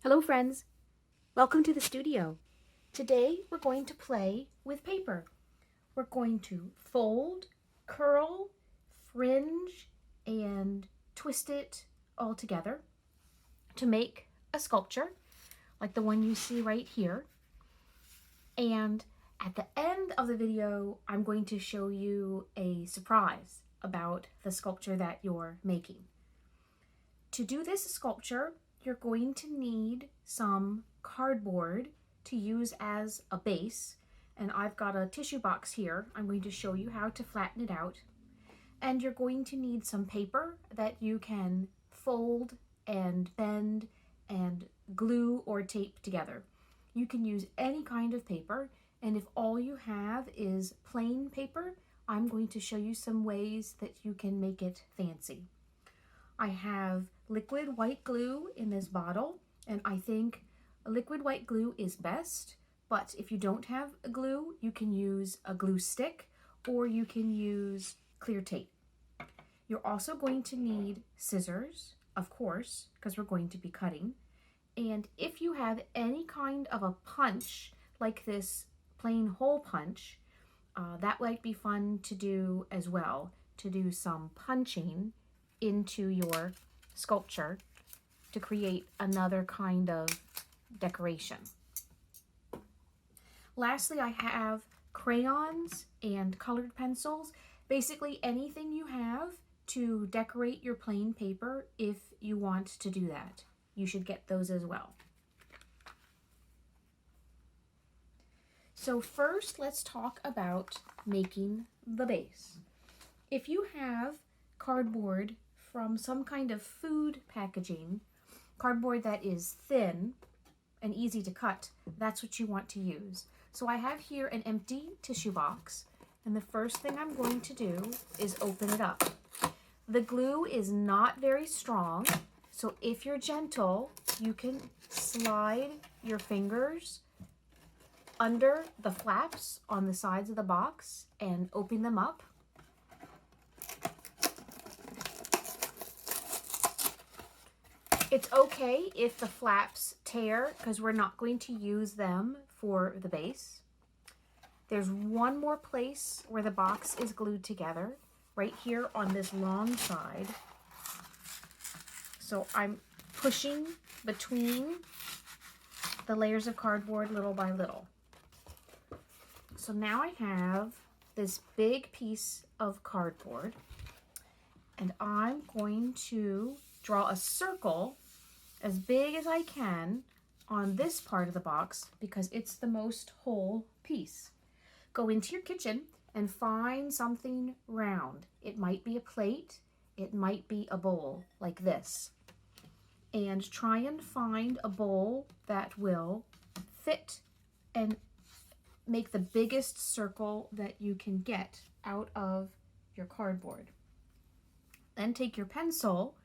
Hello friends, welcome to the studio. Today we're going to play with paper. We're going to fold, curl, fringe, and twist it all together to make a sculpture like the one you see right here. And at the end of the video, I'm going to show you a surprise about the sculpture that you're making. To do this sculpture, you're going to need some cardboard to use as a base, and I've got a tissue box here. I'm going to show you how to flatten it out. And you're going to need some paper that you can fold and bend and glue or tape together. You can use any kind of paper, and if all you have is plain paper, I'm going to show you some ways that you can make it fancy. I have liquid white glue in this bottle, and I think liquid white glue is best, but if you don't have a glue, you can use a glue stick or you can use clear tape. You're also going to need scissors, of course, because we're going to be cutting. And if you have any kind of a punch, like this plain hole punch, that might be fun to do as well, to do some punching into your sculpture to create another kind of decoration. Lastly, I have crayons and colored pencils, basically anything you have to decorate your plain paper if you want to do that. You should get those as well. So first, let's talk about making the base. If you have cardboard from some kind of food packaging, cardboard that is thin and easy to cut, that's what you want to use. So I have here an empty tissue box, and the first thing I'm going to do is open it up. The glue is not very strong, so if you're gentle, you can slide your fingers under the flaps on the sides of the box and open them up. It's okay if the flaps tear because we're not going to use them for the base. There's one more place where the box is glued together, right here on this long side. So I'm pushing between the layers of cardboard little by little. So now I have this big piece of cardboard, and I'm going to draw a circle as big as I can on this part of the box because it's the most whole piece. Go into your kitchen and find something round. It might be a plate, it might be a bowl like this. And try and find a bowl that will fit and make the biggest circle that you can get out of your cardboard. Then take your pencil,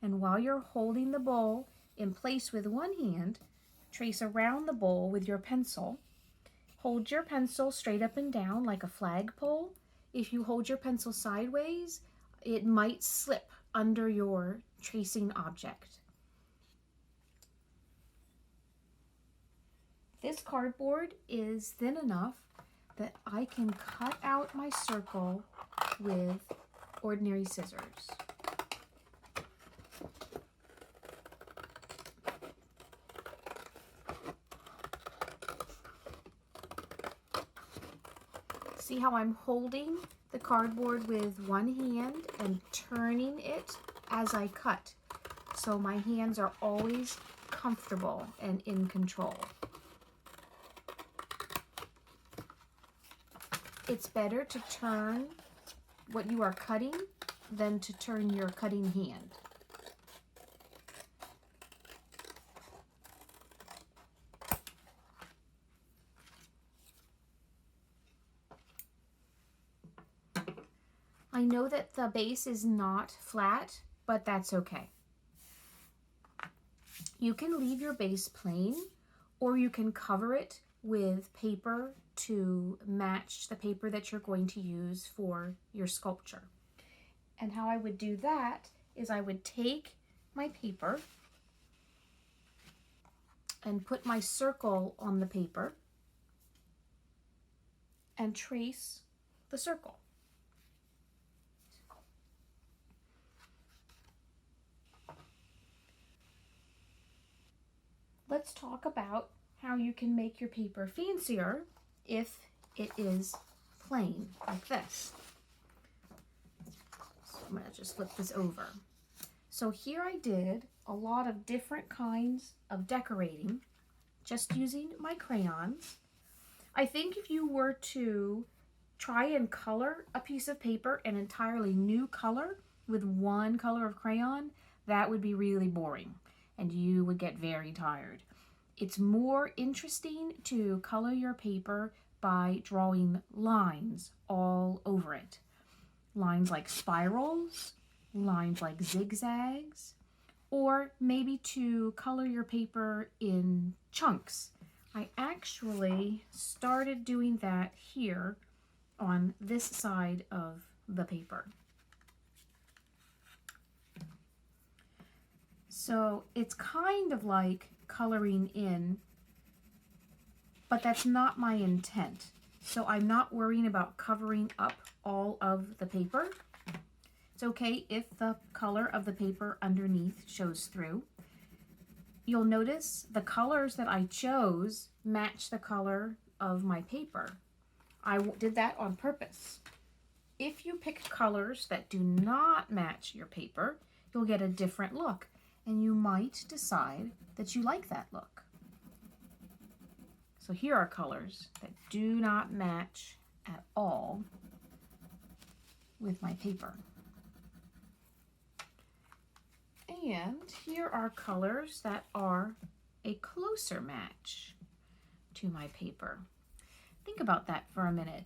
and while you're holding the bowl in place with one hand, trace around the bowl with your pencil. Hold your pencil straight up and down like a flagpole. If you hold your pencil sideways, it might slip under your tracing object. This cardboard is thin enough that I can cut out my circle with ordinary scissors. See how I'm holding the cardboard with one hand and turning it as I cut, so my hands are always comfortable and in control. It's better to turn what you are cutting than to turn your cutting hand. I know that the base is not flat, but that's okay. You can leave your base plain, or you can cover it with paper to match the paper that you're going to use for your sculpture. And how I would do that is I would take my paper and put my circle on the paper and trace the circle. Let's talk about how you can make your paper fancier if it is plain like this. So I'm going to just flip this over. So here I did a lot of different kinds of decorating just using my crayons. I think if you were to try and color a piece of paper an entirely new color with one color of crayon, that would be really boring and you would get very tired. It's more interesting to color your paper by drawing lines all over it. Lines like spirals, lines like zigzags, or maybe to color your paper in chunks. I actually started doing that here on this side of the paper. So it's kind of like coloring in, but that's not my intent. So I'm not worrying about covering up all of the paper. It's okay if the color of the paper underneath shows through. You'll notice the colors that I chose match the color of my paper. I did that on purpose. If you pick colors that do not match your paper, you'll get a different look, and you might decide that you like that look. So here are colors that do not match at all with my paper. And here are colors that are a closer match to my paper. Think about that for a minute.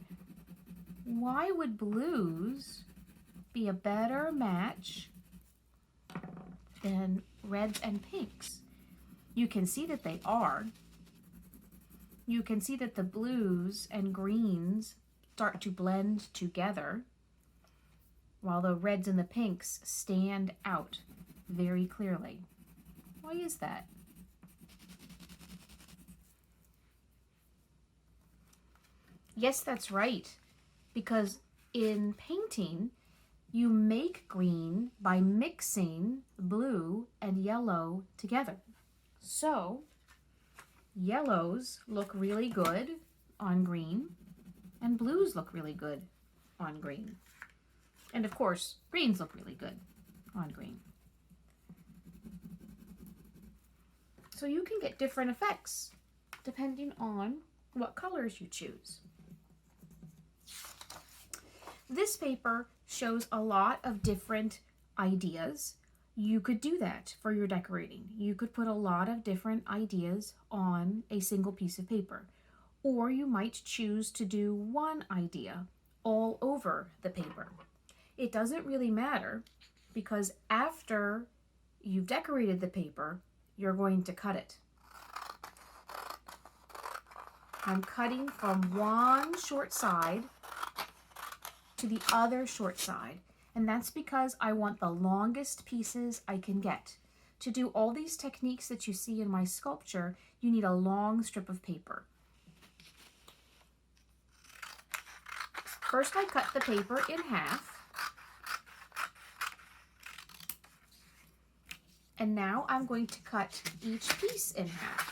Why would blues be a better match than reds and pinks? You can see that they are. You can see that the blues and greens start to blend together while the reds and the pinks stand out very clearly. Why is that? Yes, that's right, because in painting, you make green by mixing blue and yellow together. So, yellows look really good on green, and blues look really good on green. And of course, greens look really good on green. So you can get different effects depending on what colors you choose. This paper shows a lot of different ideas. You could do that for your decorating. You could put a lot of different ideas on a single piece of paper. Or you might choose to do one idea all over the paper. It doesn't really matter because after you've decorated the paper, you're going to cut it. I'm cutting from one short side to the other short side, and that's because I want the longest pieces I can get. To do all these techniques that you see in my sculpture, you need a long strip of paper. First, I cut the paper in half. And now I'm going to cut each piece in half.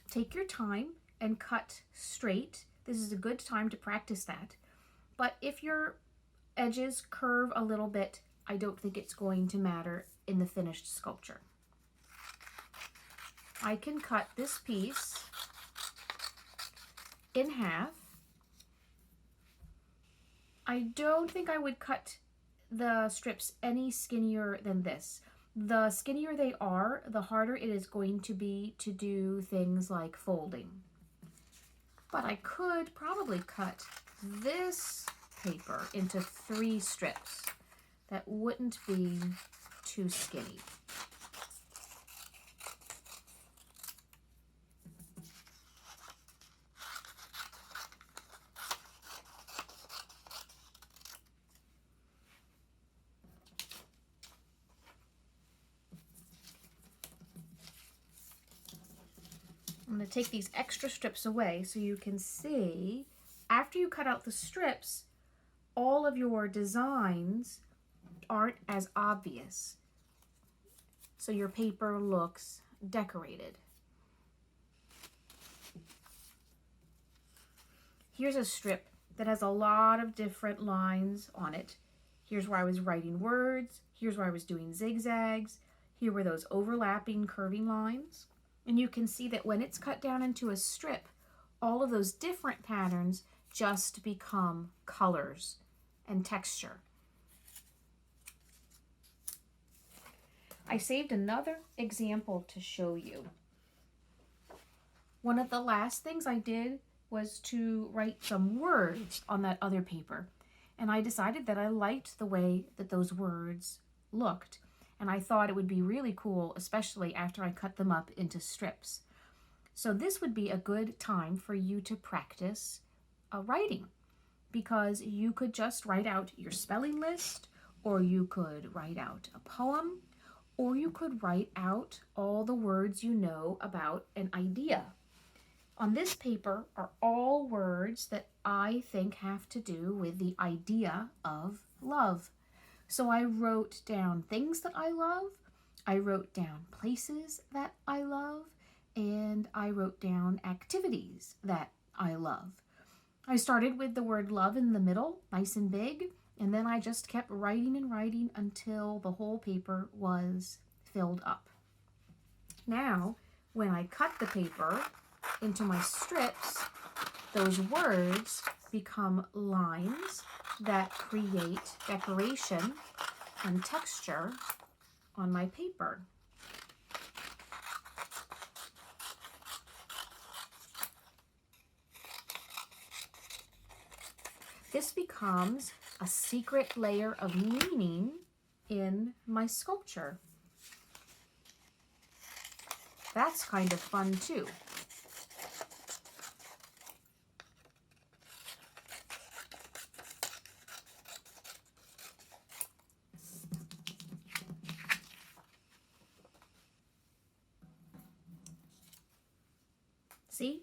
Take your time and cut straight. This is a good time to practice that. But if your edges curve a little bit, I don't think it's going to matter in the finished sculpture. I can cut this piece in half. I don't think I would cut the strips any skinnier than this. The skinnier they are, the harder it is going to be to do things like folding. But I could probably cut this paper into 3 strips. That wouldn't be too skinny. I'm going to take these extra strips away so you can see, after you cut out the strips, all of your designs aren't as obvious. So your paper looks decorated. Here's a strip that has a lot of different lines on it. Here's where I was writing words. Here's where I was doing zigzags. Here were those overlapping curving lines. And you can see that when it's cut down into a strip, all of those different patterns just become colors and texture. I saved another example to show you. One of the last things I did was to write some words on that other paper. And I decided that I liked the way that those words looked. And I thought it would be really cool, especially after I cut them up into strips. So this would be a good time for you to practice writing, because you could just write out your spelling list, or you could write out a poem, or you could write out all the words you know about an idea. On this paper are all words that I think have to do with the idea of love. So I wrote down things that I love, I wrote down places that I love, and I wrote down activities that I love. I started with the word love in the middle, nice and big, and then I just kept writing and writing until the whole paper was filled up. Now, when I cut the paper into my strips, those words become lines that create decoration and texture on my paper. This becomes a secret layer of meaning in my sculpture. That's kind of fun too. See,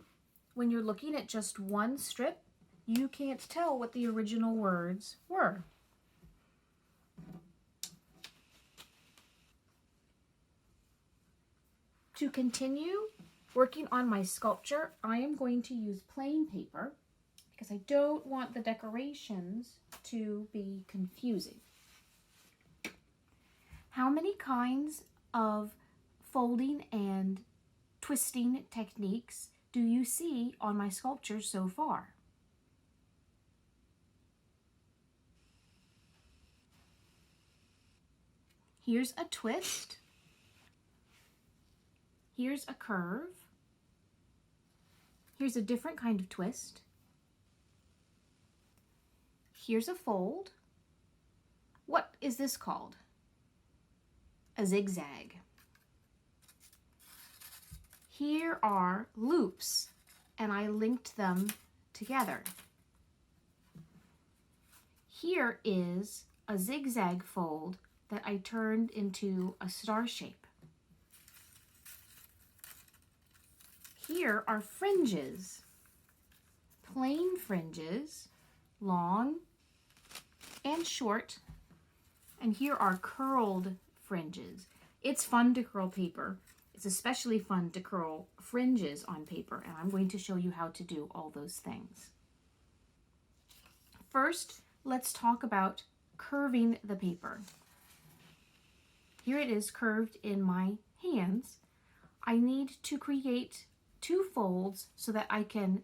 when you're looking at just one strip, you can't tell what the original words were. To continue working on my sculpture, I am going to use plain paper because I don't want the decorations to be confusing. How many kinds of folding and twisting techniques do you see on my sculpture so far? Here's a twist. Here's a curve. Here's a different kind of twist. Here's a fold. What is this called? A zigzag. Here are loops, and I linked them together. Here is a zigzag fold that I turned into a star shape. Here are fringes, plain fringes, long and short, and here are curled fringes. It's fun to curl paper. It's especially fun to curl fringes on paper, and I'm going to show you how to do all those things. First, let's talk about curving the paper. Here it is curved in my hands. I need to create 2 folds so that I can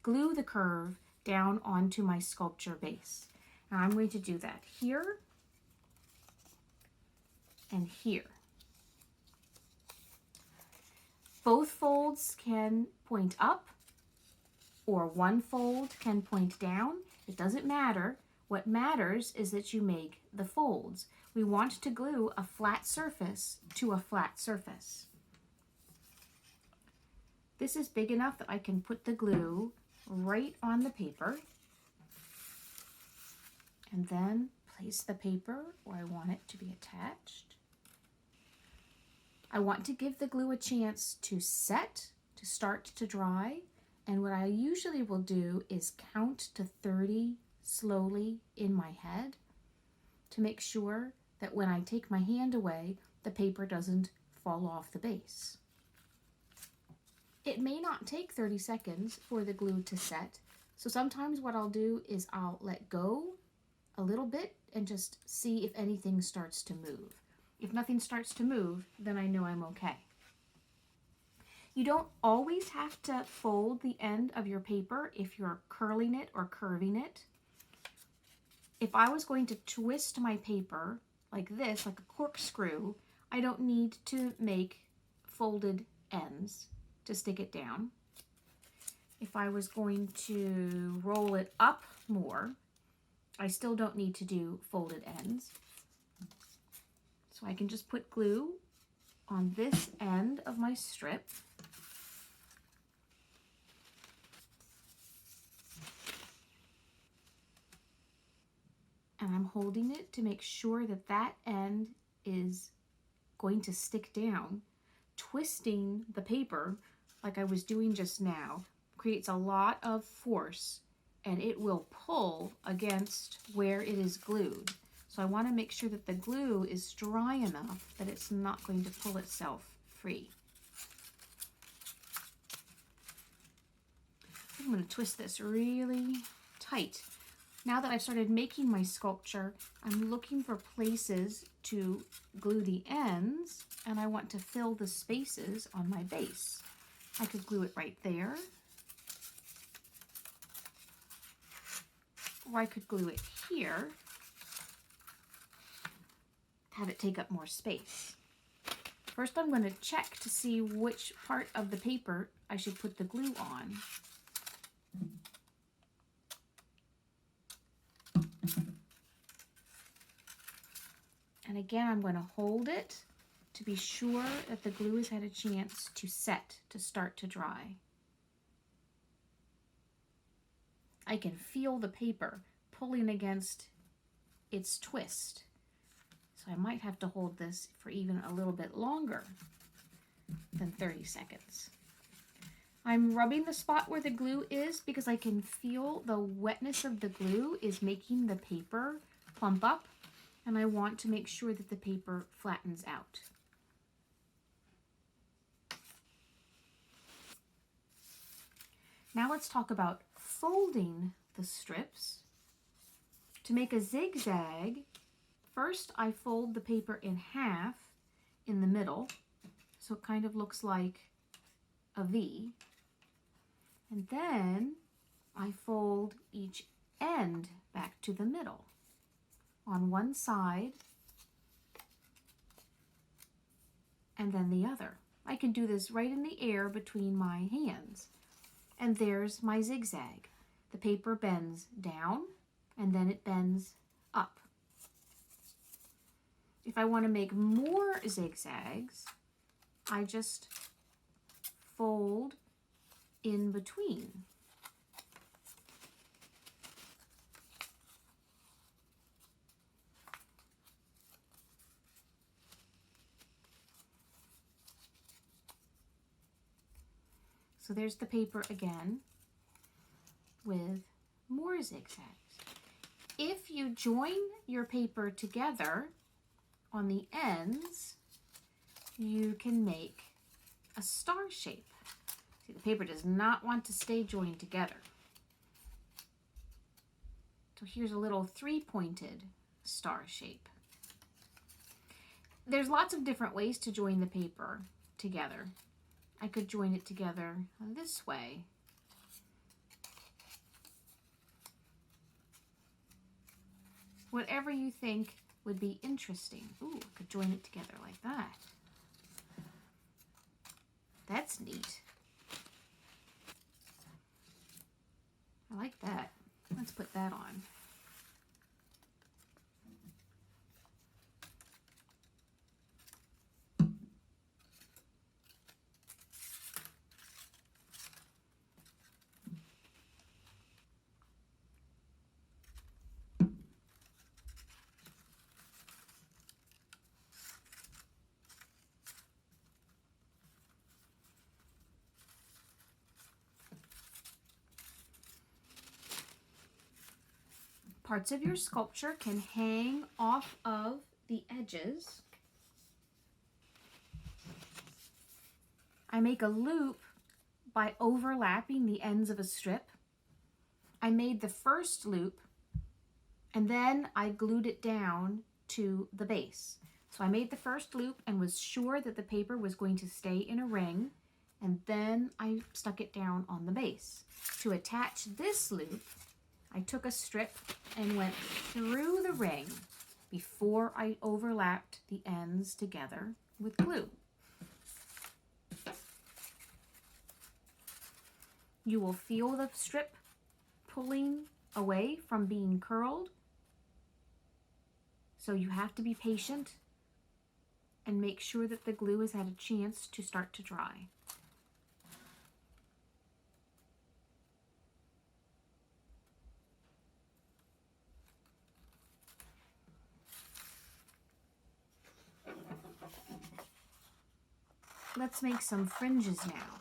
glue the curve down onto my sculpture base. And I'm going to do that here and here. Both folds can point up, or one fold can point down. It doesn't matter. What matters is that you make the folds. We want to glue a flat surface to a flat surface. This is big enough that I can put the glue right on the paper and then place the paper where I want it to be attached. I want to give the glue a chance to set, to start to dry. And what I usually will do is count to 30 slowly in my head to make sure that when I take my hand away, the paper doesn't fall off the base. It may not take 30 seconds for the glue to set, so sometimes what I'll do is I'll let go a little bit and just see if anything starts to move. If nothing starts to move, then I know I'm okay. You don't always have to fold the end of your paper if you're curling it or curving it. If I was going to twist my paper like this, like a corkscrew, I don't need to make folded ends to stick it down. If I was going to roll it up more, I still don't need to do folded ends. So I can just put glue on this end of my strip. And I'm holding it to make sure that that end is going to stick down. Twisting the paper, like I was doing just now, creates a lot of force and it will pull against where it is glued. So I want to make sure that the glue is dry enough that it's not going to pull itself free. I'm going to twist this really tight. Now that I've started making my sculpture, I'm looking for places to glue the ends, and I want to fill the spaces on my base. I could glue it right there, or I could glue it here, have it take up more space. First, I'm going to check to see which part of the paper I should put the glue on. And again, I'm going to hold it to be sure that the glue has had a chance to set, to start to dry. I can feel the paper pulling against its twist. So I might have to hold this for even a little bit longer than 30 seconds. I'm rubbing the spot where the glue is because I can feel the wetness of the glue is making the paper plump up, and I want to make sure that the paper flattens out. Now let's talk about folding the strips. To make a zigzag, first I fold the paper in half in the middle, so it kind of looks like a V. And then I fold each end back to the middle on one side and then the other. I can do this right in the air between my hands. And there's my zigzag. The paper bends down and then it bends up. If I want to make more zigzags, I just fold in between. So there's the paper again with more zigzags. If you join your paper together on the ends, you can make a star shape. See, the paper does not want to stay joined together. So here's a little three-pointed star shape. There's lots of different ways to join the paper together. I could join it together this way. Whatever you think would be interesting. Ooh, I could join it together like that. That's neat. I like that. Let's put that on. parts of your sculpture can hang off of the edges. I make a loop by overlapping the ends of a strip. I made the first loop and then I glued it down to the base. So I made the first loop and was sure that the paper was going to stay in a ring, and then I stuck it down on the base. To attach this loop, I took a strip and went through the ring before I overlapped the ends together with glue. You will feel the strip pulling away from being curled, so you have to be patient and make sure that the glue has had a chance to start to dry. Let's make some fringes now.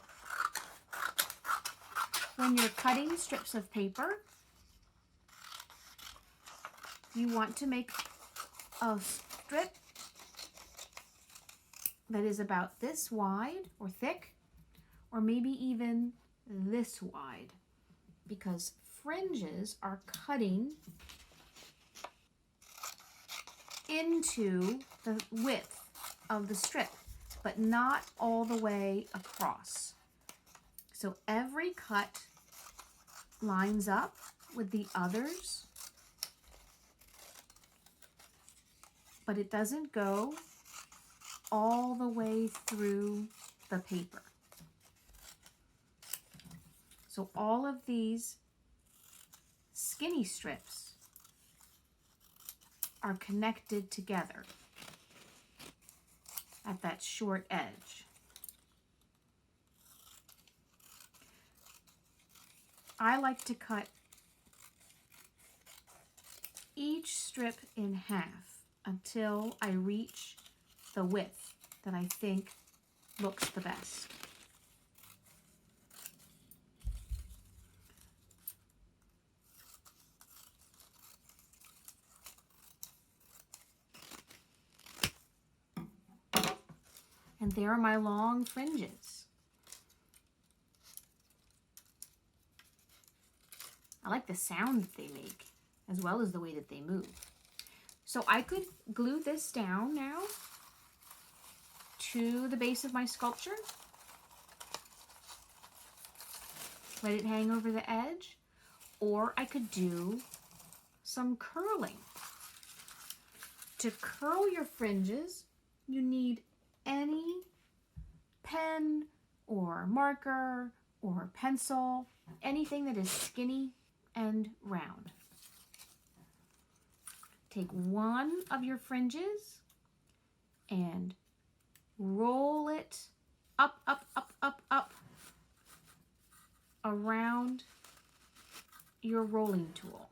When you're cutting strips of paper, you want to make a strip that is about this wide or thick, or maybe even this wide, because fringes are cutting into the width of the strip, but not all the way across. So every cut lines up with the others, but it doesn't go all the way through the paper. So all of these skinny strips are connected together at that short edge. I like to cut each strip in half until I reach the width that I think looks the best. And there are my long fringes. I like the sound that they make, as well as the way that they move. So I could glue this down now to the base of my sculpture. Let it hang over the edge. Or I could do some curling. To curl your fringes, you need any pen or marker or pencil, anything that is skinny and round. Take one of your fringes and roll it up, up, up, up, up around your rolling tool.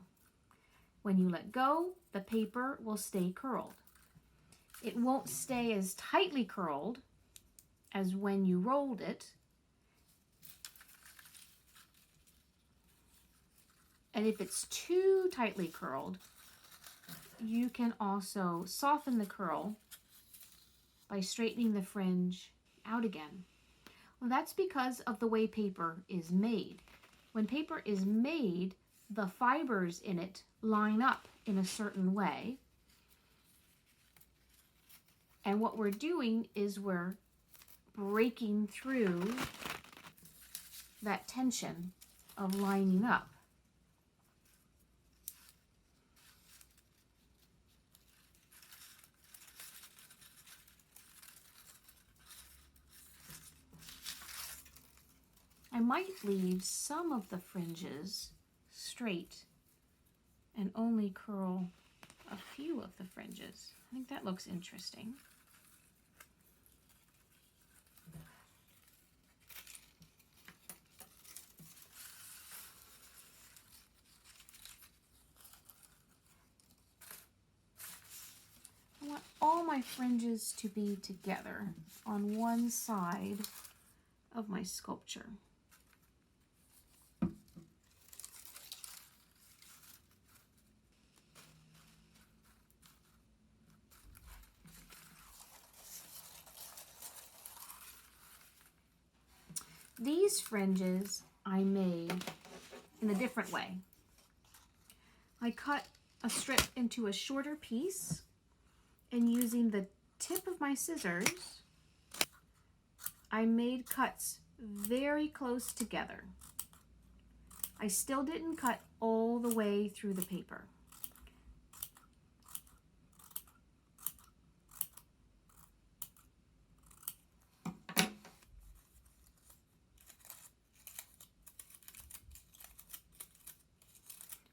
When you let go, the paper will stay curled. It won't stay as tightly curled as when you rolled it. And if it's too tightly curled, you can also soften the curl by straightening the fringe out again. Well, that's because of the way paper is made. When paper is made, the fibers in it line up in a certain way. And what we're doing is we're breaking through that tension of lining up. I might leave some of the fringes straight and only curl a few of the fringes. I think that looks interesting. I want all my fringes to be together on one side of my sculpture. These fringes I made in a different way. I cut a strip into a shorter piece, and using the tip of my scissors, I made cuts very close together. I still didn't cut all the way through the paper.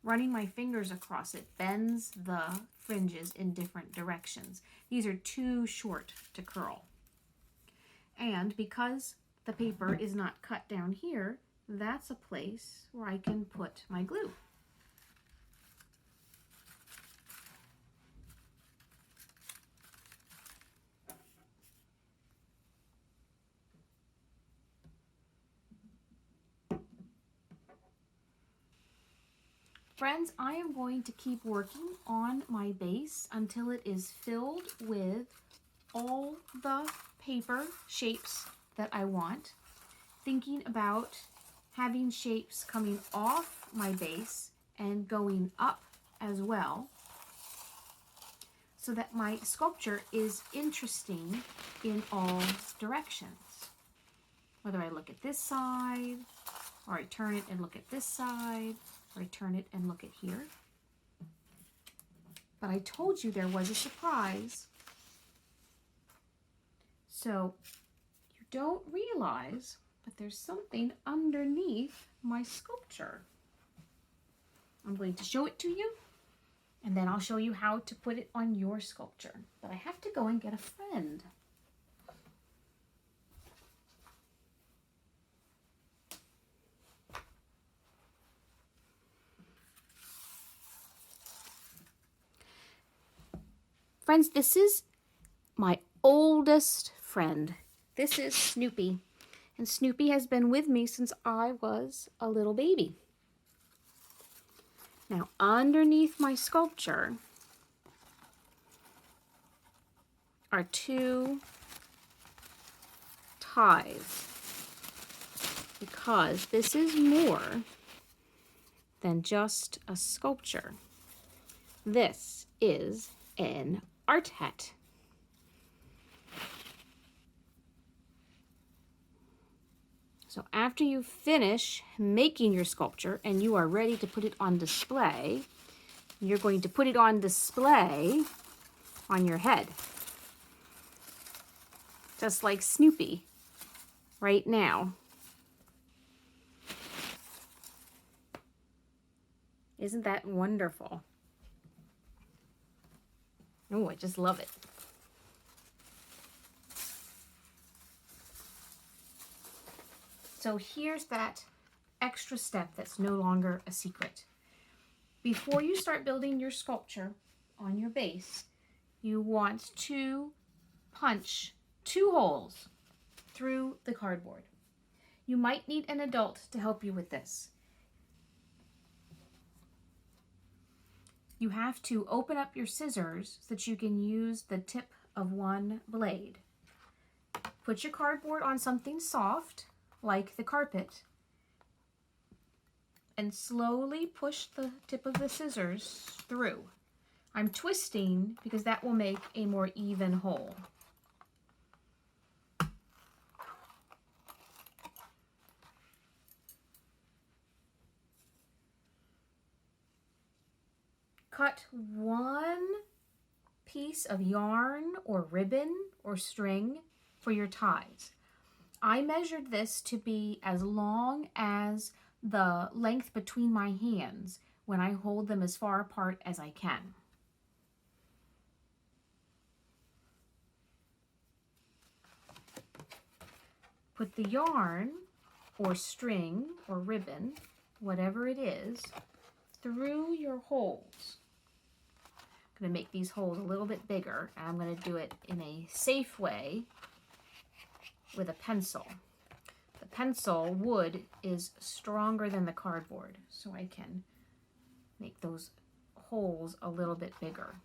Running my fingers across it bends the fringes in different directions. These are too short to curl. And because the paper is not cut down here, that's a place where I can put my glue. Friends, I am going to keep working on my base until it is filled with all the paper shapes that I want, thinking about having shapes coming off my base and going up as well, so that my sculpture is interesting in all directions. Whether I look at this side, or I turn it and look at this side, or I turn it and look at here. But I told you there was a surprise. So you don't realize, but there's something underneath my sculpture. I'm going to show it to you, and then I'll show you how to put it on your sculpture. But I have to go and get a friend. Friends, this is my oldest friend. This is Snoopy. And Snoopy has been with me since I was a little baby. Now, underneath my sculpture are two ties, because this is more than just a sculpture. This is an art hat. So after you finish making your sculpture and you are ready to put it on display, you're going to put it on display on your head. Just like Snoopy right now. Isn't that wonderful? Oh, I just love it. So here's that extra step that's no longer a secret. Before you start building your sculpture on your base, you want to punch 2 holes through the cardboard. You might need an adult to help you with this. You have to open up your scissors so that you can use the tip of one blade. Put your cardboard on something soft, like the carpet, and slowly push the tip of the scissors through. I'm twisting because that will make a more even hole. Cut 1 piece of yarn or ribbon or string for your ties. I measured this to be as long as the length between my hands when I hold them as far apart as I can. Put the yarn or string or ribbon, whatever it is, through your holes. I'm going to make these holes a little bit bigger, and I'm going to do it in a safe way with a pencil. The pencil wood is stronger than the cardboard, so I can make those holes a little bit bigger.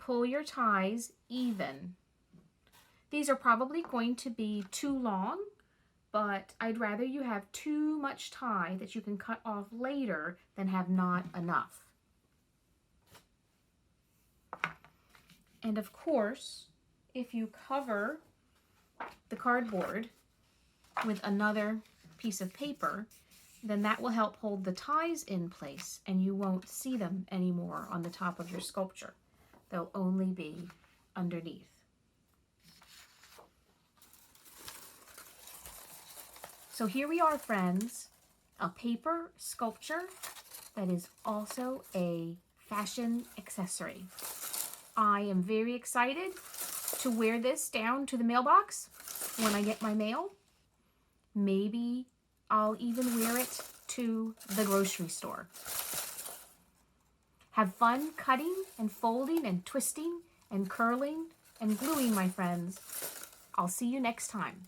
pull your ties even. These are probably going to be too long, but I'd rather you have too much tie that you can cut off later than have not enough. And of course, if you cover the cardboard with another piece of paper, then that will help hold the ties in place and you won't see them anymore on the top of your sculpture. They'll only be underneath. So here we are, friends, a paper sculpture that is also a fashion accessory. I am very excited to wear this down to the mailbox when I get my mail. Maybe I'll even wear it to the grocery store. Have fun cutting and folding and twisting and curling and gluing, my friends. I'll see you next time.